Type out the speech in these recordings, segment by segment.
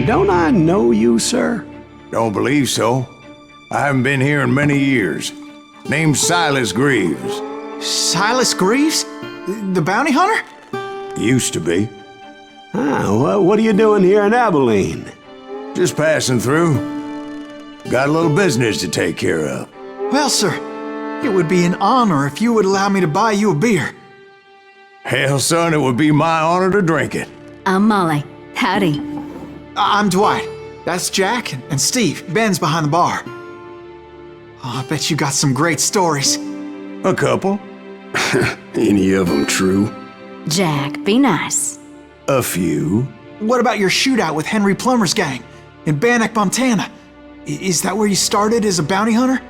don't I know you, sir? Don't believe so. I haven't been here in many years. Name's Silas Greaves. Silas Greaves? The bounty hunter? Used to be. Well, what are you doing here in Abilene? Just passing through. Got a little business to take care of. Well, sir, it would be an honor if you would allow me to buy you a beer. Hell, son, it would be my honor to drink it. I'm Molly. Howdy. I'm Dwight. That's Jack and Steve. Ben's behind the bar. Oh, I bet you got some great stories. A couple. Any of them true? Jack, be nice. A few. What about your shootout with Henry Plummer's gang in Bannock, Montana? Is that where you started as a bounty hunter?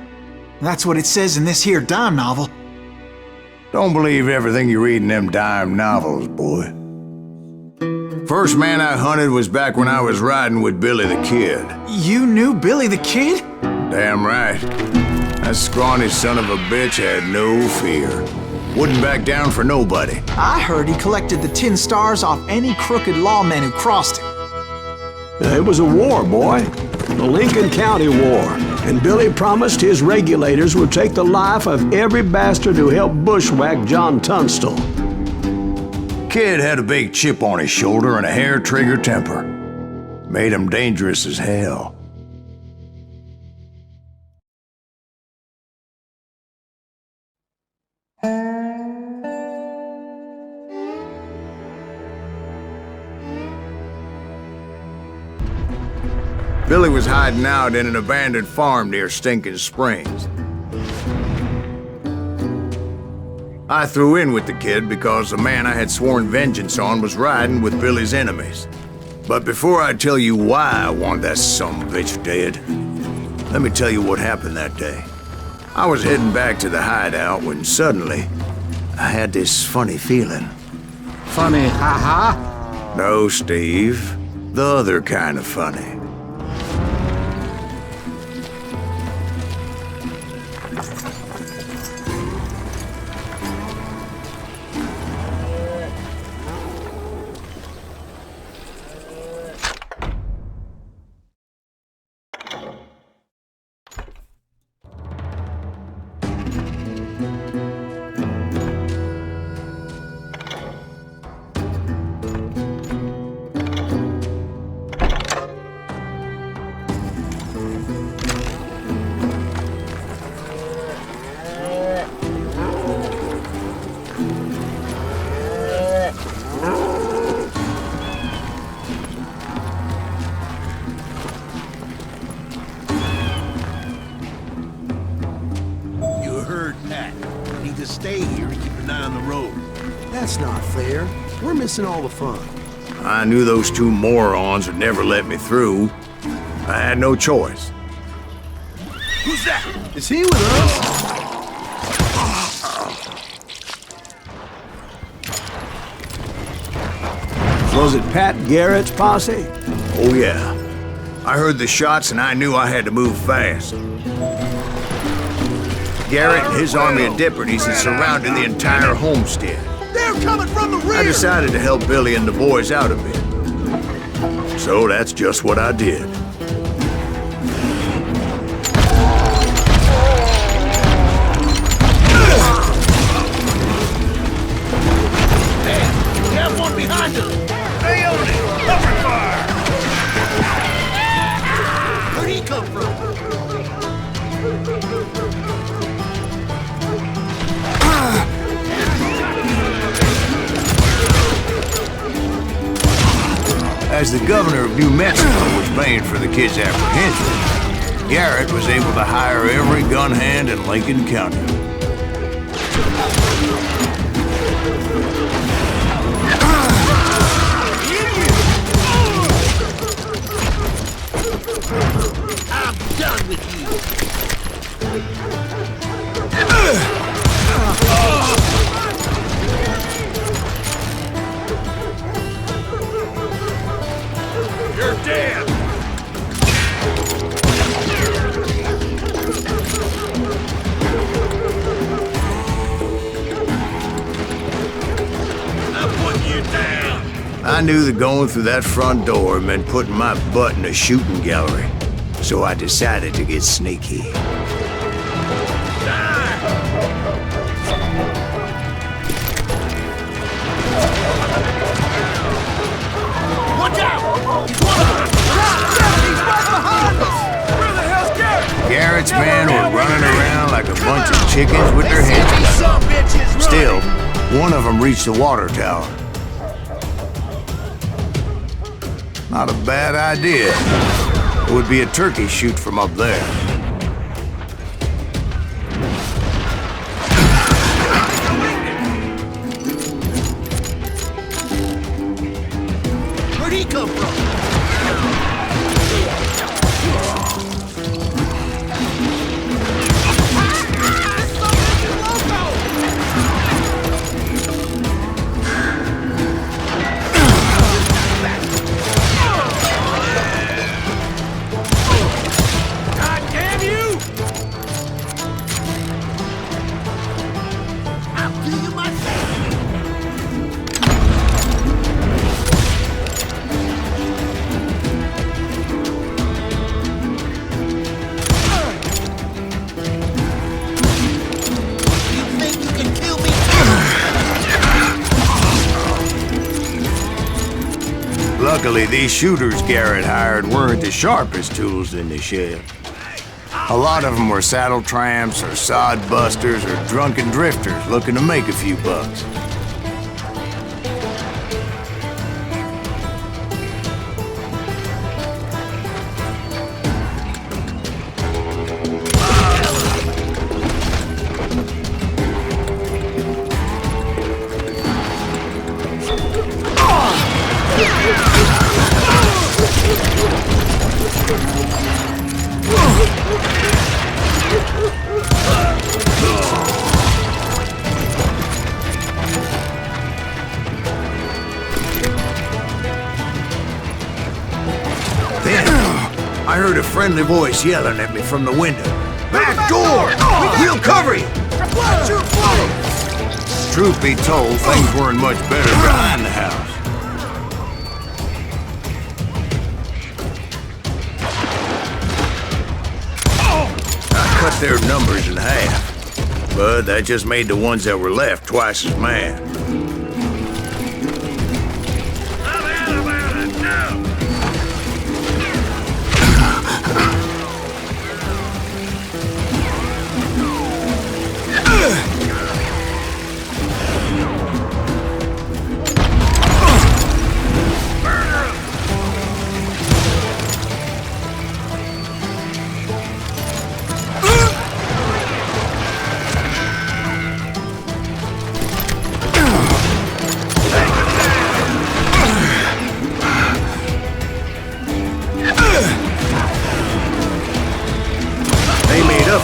That's what it says in this here dime novel. Don't believe everything you read in them dime novels, boy. First man I hunted was back when I was riding with Billy the Kid. You knew Billy the Kid? Damn right. That scrawny son of a bitch had no fear. Wouldn't back down for nobody. I heard he collected the 10 stars off any crooked lawman who crossed him. It was a war, boy. The Lincoln County War. And Billy promised his regulators would take the life of every bastard who helped bushwhack John Tunstall. Kid had a big chip on his shoulder and a hair-trigger temper. Made him dangerous as hell. Billy was hiding out in an abandoned farm near Stinking Springs. I threw in with the kid because the man I had sworn vengeance on was riding with Billy's enemies. But before I tell you why I want that sumbitch dead, let me tell you what happened that day. I was heading back to the hideout when suddenly I had this funny feeling. Funny, ha-ha? No, Steve. The other kind of funny. Stay here and keep an eye on the road. That's not fair. We're missing all the fun. I knew those two morons would never let me through. I had no choice. Who's that? Is he with us? Was it Pat Garrett's posse? Oh yeah. I heard the shots and I knew I had to move fast. Garrett and his army of deputies had surrounded the entire homestead. They're coming from the rear! I decided to help Billy and the boys out a bit. So that's just what I did. Hey, we have one behind us! Stay on it! Cover fire! Where'd he come from? As the governor of New Mexico was paying for the kid's apprehension, Garrett was able to hire every gun hand in Lincoln County. I'm done with you. You're dead! I'm putting you down! I I knew that going through that front door meant putting my butt in a shooting gallery, so I decided to get sneaky. Watch out! He's right behind us! Where the hell's Garrett? Garrett's men were running around like a bunch of chickens with their heads cut off. Still, one of them reached the water tower. Not a bad idea. It would be a turkey shoot from up there. Where'd he come from? Luckily, these shooters Garrett hired weren't the sharpest tools in the shed. A lot of them were saddle tramps or sod busters or drunken drifters looking to make a few bucks. I heard a friendly voice yelling at me from the window. Back door! We'll cover you! Truth be told, things weren't much better behind the house. I cut their numbers in half, but that just made the ones that were left twice as mad.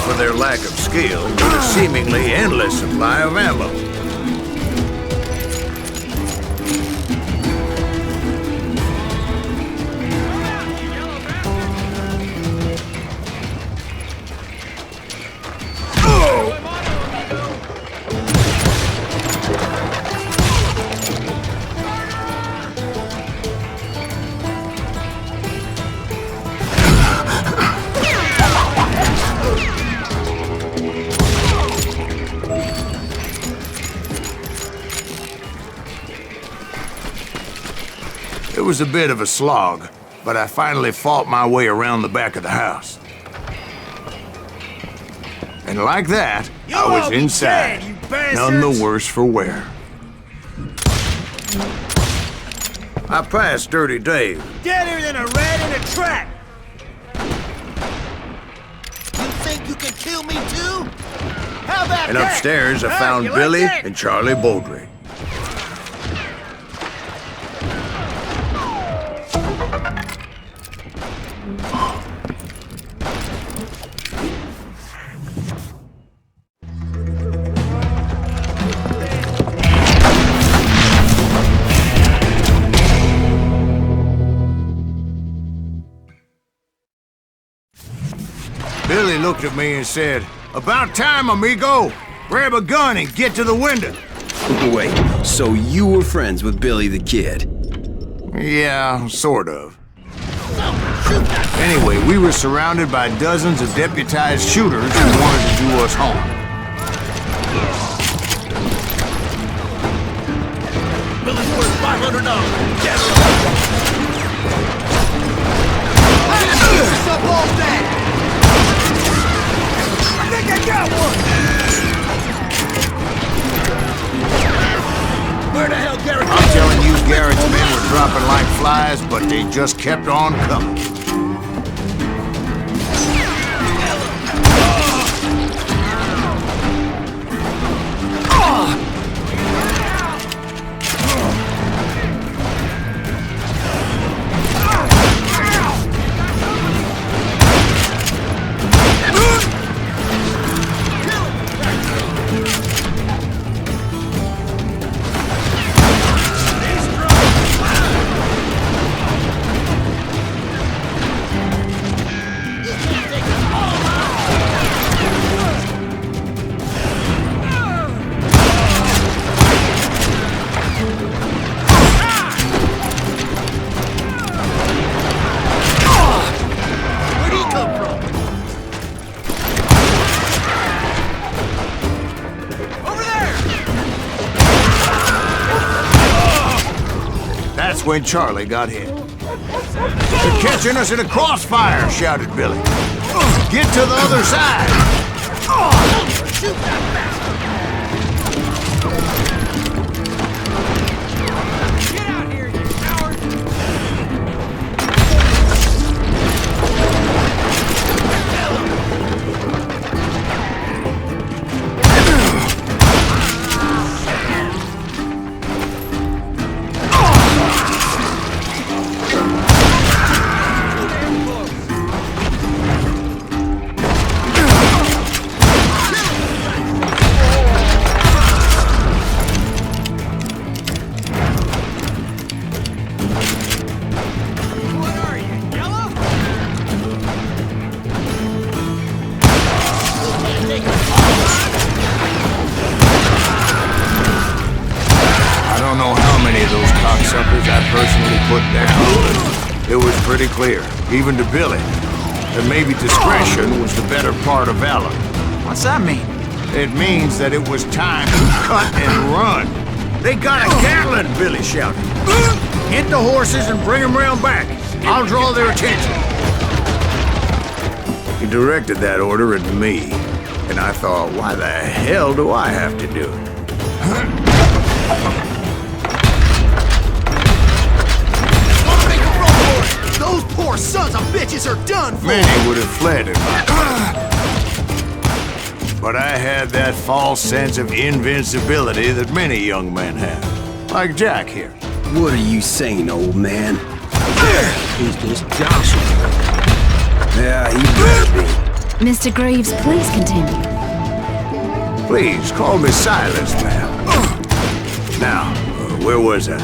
For their lack of skill with a seemingly endless supply of ammo. It was a bit of a slog, but I finally fought my way around the back of the house. And like that, I was inside, none the worse for wear. I passed Dirty Dave. Deader than a rat in a trap! You think you can kill me too? How about And that? upstairs, I found you Billy like that? and Charlie Baldry. Billy looked at me and said, "About time, amigo. Grab a gun and get to the window." Wait, so you were friends with Billy the Kid? Yeah, sort of. Anyway, we were surrounded by dozens of deputized shooters who wanted to do us harm. Billy's worth $500. Get her up all day. I think I got one. Where the hell Garrett? I'm telling you, Garrett's men were dropping like flies, but they just kept on coming. When Charlie got hit. They're catching us in a crossfire, shouted Billy. Get to the other side! Shoot that bastard! Get out here, you coward! Pretty clear, even to Billy, that maybe discretion was the better part of valor. What's that mean? It means that it was time to cut and run. They got a Gatling, Billy shouted. Hit the horses and bring them round back. I'll draw their attention. He directed that order at me, and I thought, why the hell do I have to do it? Those poor sons of bitches are done for! Many would have fled if but I had that false sense of invincibility that many young men have. Like Jack here. What are you saying, old man? He's just Joshua. Yeah, he better be. Mr. Greaves, please continue. Please, call me Silas, ma'am. Now, where was I?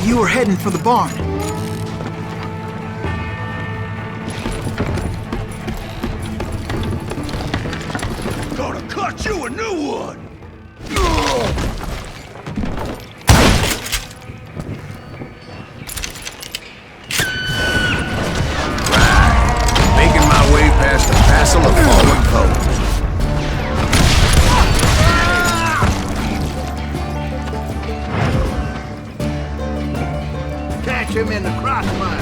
You were heading for the barn. Gonna cut you a new one! Making my way past a passel of fallen foes. Catch him in the crossfire!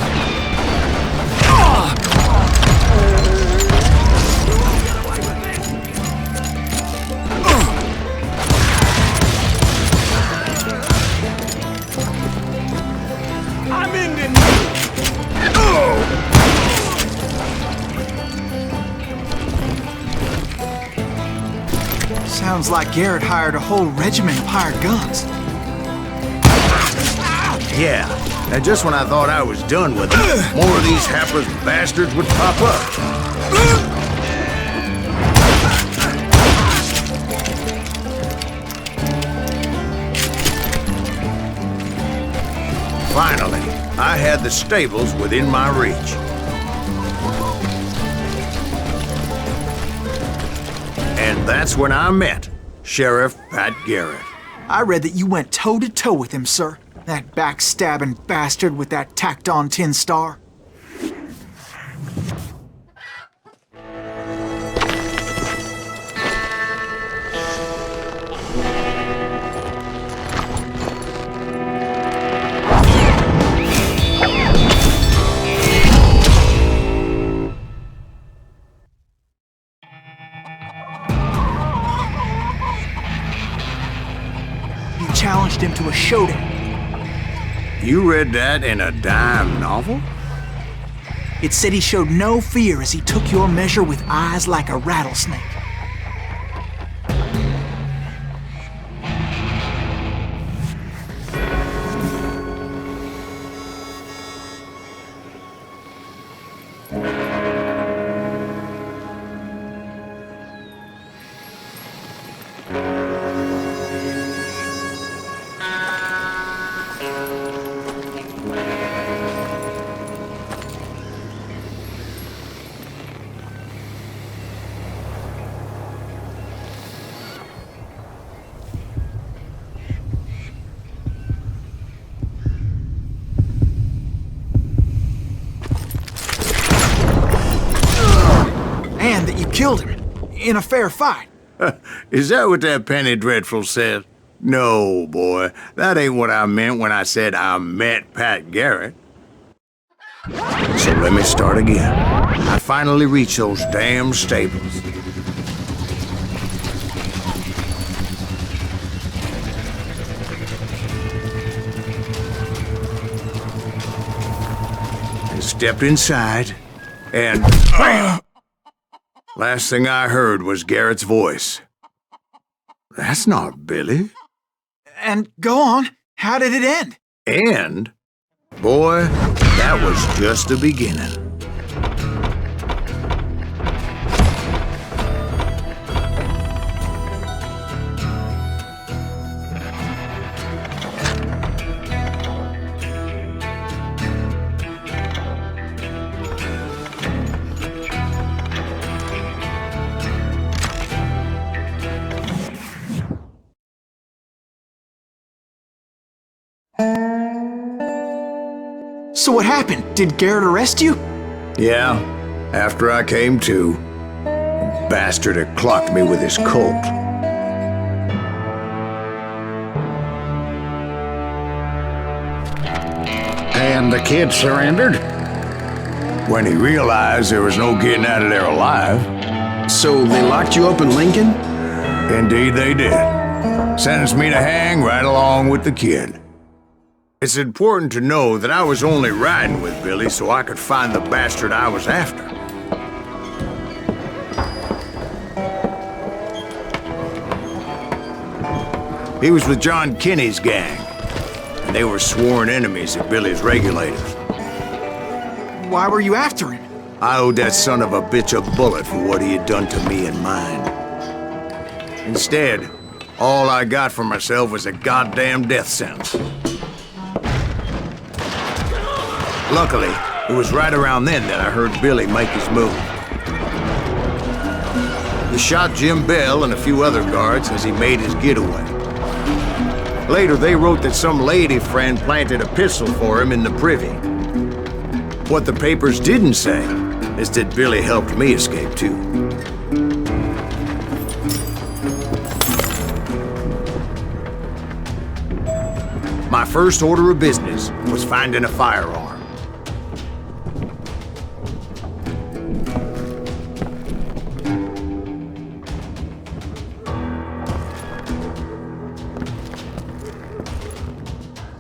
Sounds like Garrett hired a whole regiment of hired guns. Yeah, and just when I thought I was done with them, more of these hapless bastards would pop up. Finally, I had the stables within my reach. And that's when I met Sheriff Pat Garrett. I read that you went toe-to-toe with him, sir. That backstabbing bastard with that tacked-on tin star. You challenged him to a showdown. You read that in a dime novel? It said he showed no fear as he took your measure with eyes like a rattlesnake. And that you killed him in a fair fight. Is that what that Penny Dreadful said? No, boy. That ain't what I meant when I said I met Pat Garrett. So let me start again. I finally reached those damn stables. I stepped inside, and bam! Last thing I heard was Garrett's voice. That's not Billy. And go on, how did it end? And, boy, that was just the beginning. So what happened? Did Garrett arrest you? Yeah, after I came to, the bastard had clocked me with his Colt. And the kid surrendered? When he realized there was no getting out of there alive. So they locked you up in Lincoln? Indeed they did. Sentenced me to hang right along with the kid. It's important to know that I was only riding with Billy so I could find the bastard I was after. He was with John Kinney's gang, and they were sworn enemies of Billy's regulators. Why were you after him? I owed that son of a bitch a bullet for what he had done to me and mine. Instead, all I got for myself was a goddamn death sentence. Luckily, it was right around then that I heard Billy make his move. He shot Jim Bell and a few other guards as he made his getaway. Later, they wrote that some lady friend planted a pistol for him in the privy. What the papers didn't say is that Billy helped me escape too. My first order of business was finding a firearm.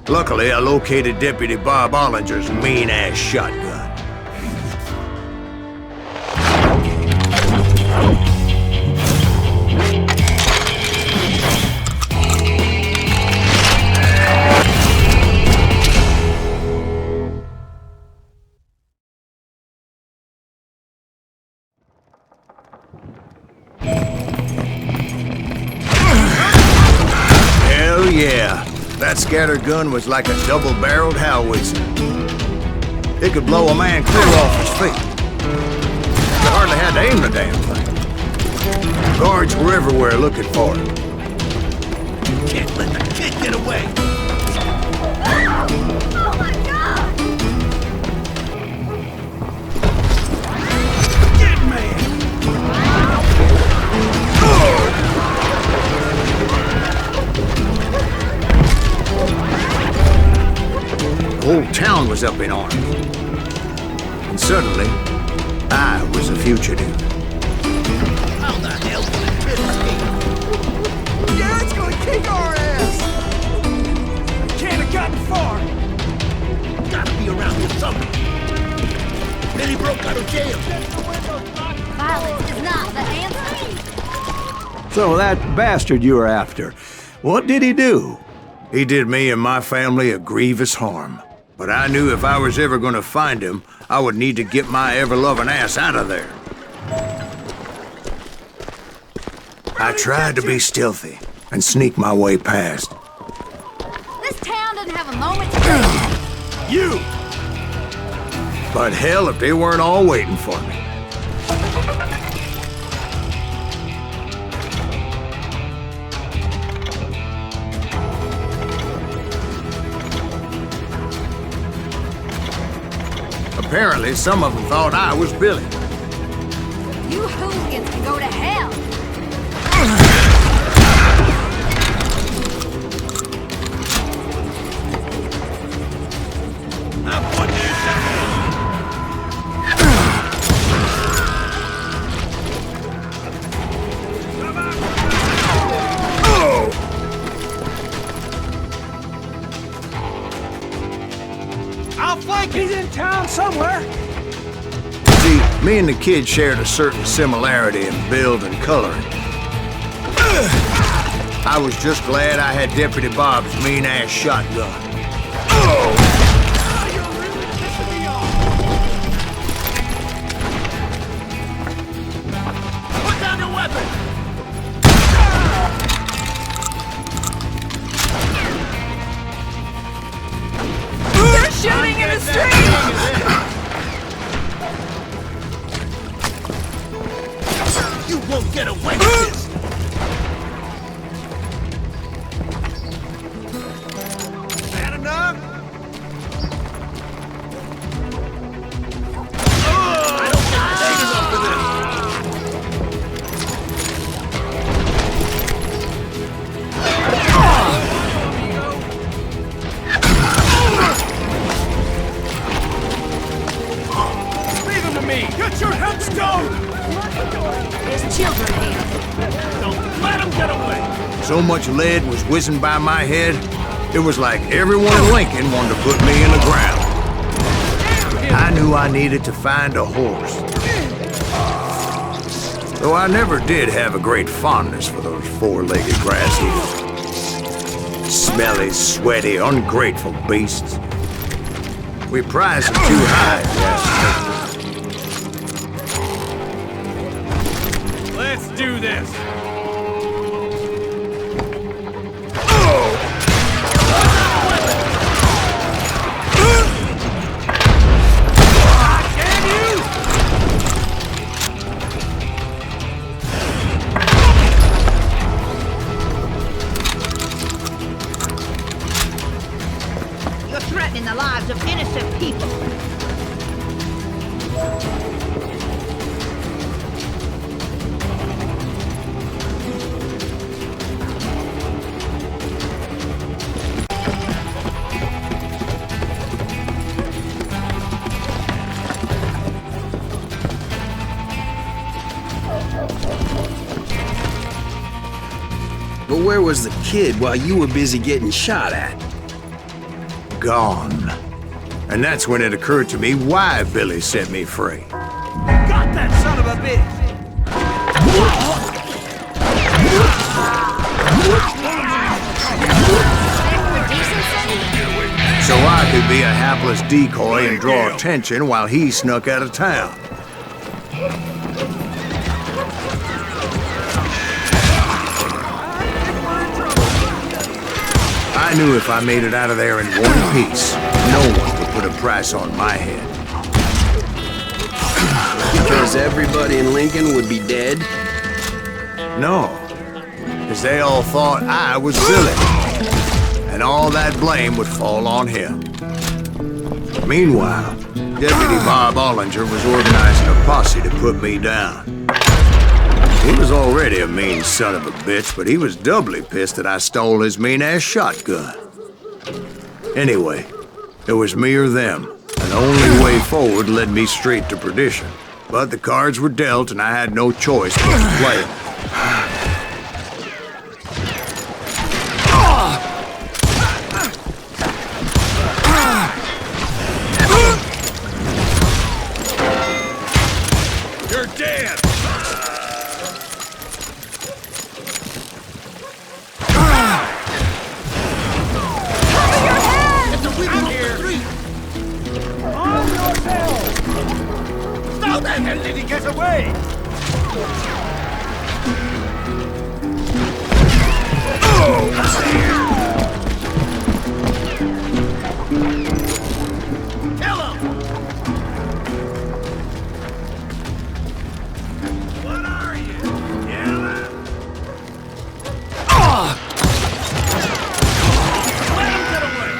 Luckily, I located Deputy Bob Ollinger's mean-ass shotgun. scattergun was like a double-barreled howitzer. It could blow a man clear off his feet. You hardly had to aim the damn thing. Guards were everywhere looking for it. Can't let the kid get away. Oh my God! Get man! The whole town was up in arms. And suddenly, I was a fugitive. How the hell did the kid escape? Yeah, it's gonna kick our ass! Can't have gotten far. Gotta be around here somewhere. Then he broke out of jail. Violence is not the answer. So that bastard you were after, what did he do? He did me and my family a grievous harm. But I knew if I was ever gonna find him, I would need to get my ever-loving ass out of there. I tried to be stealthy and sneak my way past. This town doesn't have a moment to breathe. You! But hell, if they weren't all waiting for me. Apparently, some of them thought I was Billy. You hooligans can go to hell. I'm putting you down! I'll flank you! He's in town somewhere! See, me and the kid shared a certain similarity in build and coloring. I was just glad I had Deputy Bob's mean-ass shotgun. You're really pissing me off! Put down your weapon! They're shooting in the street! You won't get away with this! That enough? I don't think this is enough for this! Leave him to me! Get your headstone! There's children here. Don't let him get away! So much lead was whizzing by my head, it was like everyone in Lincoln wanted to put me in the ground. I knew I needed to find a horse. Though I never did have a great fondness for those four-legged grass eaters. Smelly, sweaty, ungrateful beasts. We prized them too high, yes. Let's do this! You're threatening the lives of innocent people. But where was the kid while you were busy getting shot at? Gone. And that's when it occurred to me why Billy set me free. Got that son of a bitch! So I could be a hapless decoy and draw attention while he snuck out of town. I I knew if I made it out of there in one piece, no one would put a price on my head. Because everybody in Lincoln would be dead? No, because they all thought I was Billy, and all that blame would fall on him. Meanwhile, Deputy Bob Ollinger was organizing a posse to put me down. He was already a mean son of a bitch, but he was doubly pissed that I stole his mean-ass shotgun. Anyway, it was me or them, and the only way forward led me straight to perdition. But the cards were dealt, and I had no choice but to play them. You're dead! It's a weapon here! On your tail! Stop that! How did he get away? Kill him! What are you? Yellow? Let him get away!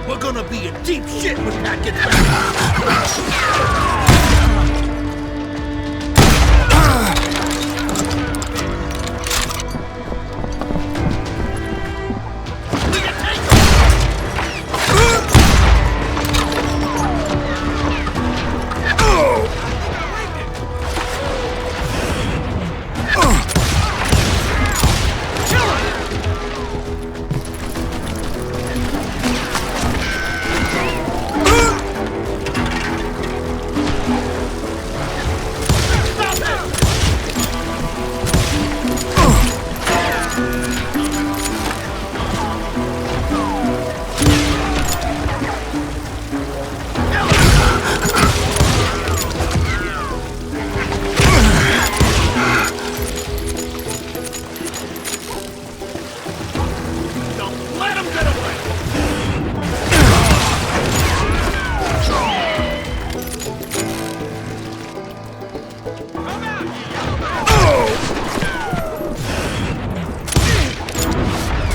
We're gonna be in deep shit when Pat gets back! We can take him! Kill him! Stop him! Don't let him get away! Come out!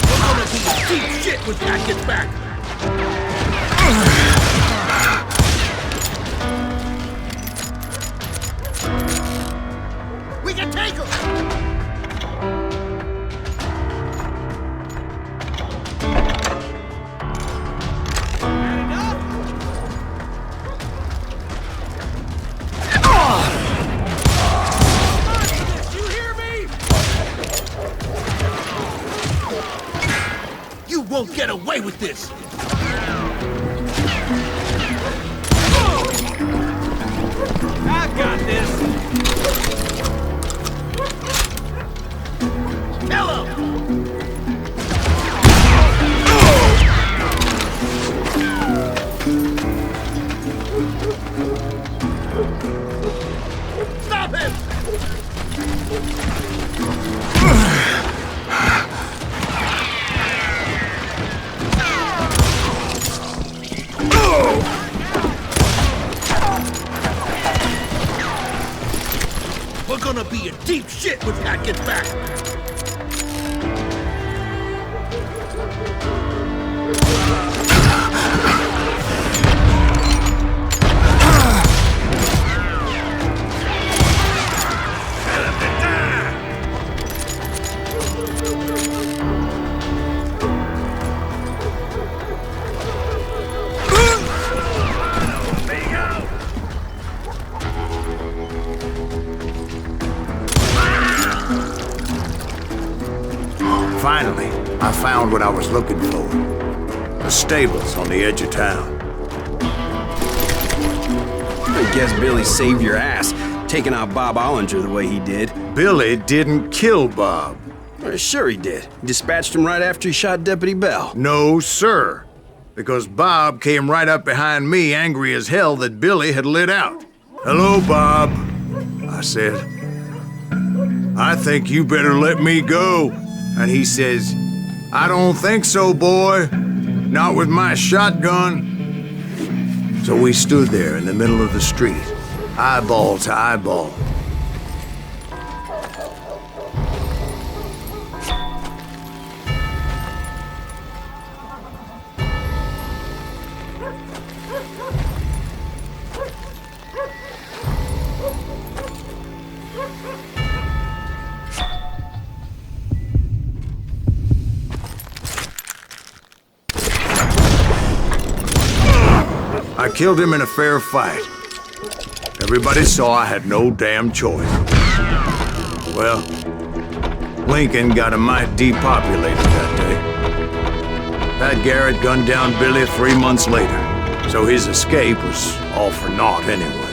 We're gonna be in deep shit when Pat gets back! We can take him! Had enough? Did you hear me? You won't get away with this! I got this! Kill him! Stop him! We're gonna be in deep shit when Pat gets back! Finally, I found what I was looking for. The stables on the edge of town. I guess Billy saved your ass, taking out Bob Ollinger the way he did. Billy didn't kill Bob. Sure he did. He dispatched him right after he shot Deputy Bell. No, sir. Because Bob came right up behind me, angry as hell that Billy had lit out. Hello, Bob, I said. I think you better let me go. And he says, I don't think so, boy. Not with my shotgun. So we stood there in the middle of the street, eyeball to eyeball. I killed him in a fair fight. Everybody saw I had no damn choice. Well, Lincoln got a mite depopulated that day. Pat Garrett gunned down Billy 3 months later, so his escape was all for naught anyway.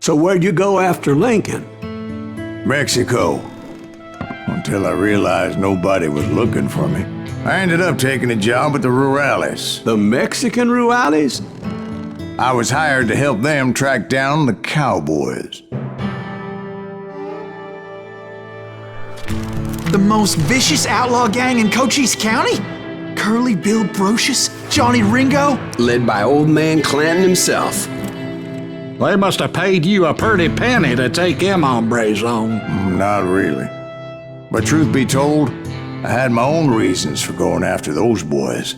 So where'd you go after Lincoln? Mexico. Until I realized nobody was looking for me. I ended up taking a job at the Rurales. The Mexican Rurales? I was hired to help them track down the cowboys. The most vicious outlaw gang in Cochise County? Curly Bill Brocious? Johnny Ringo? Led by old man Clanton himself. They must have paid you a pretty penny to take them hombres on. Not really. But truth be told, I had my own reasons for going after those boys.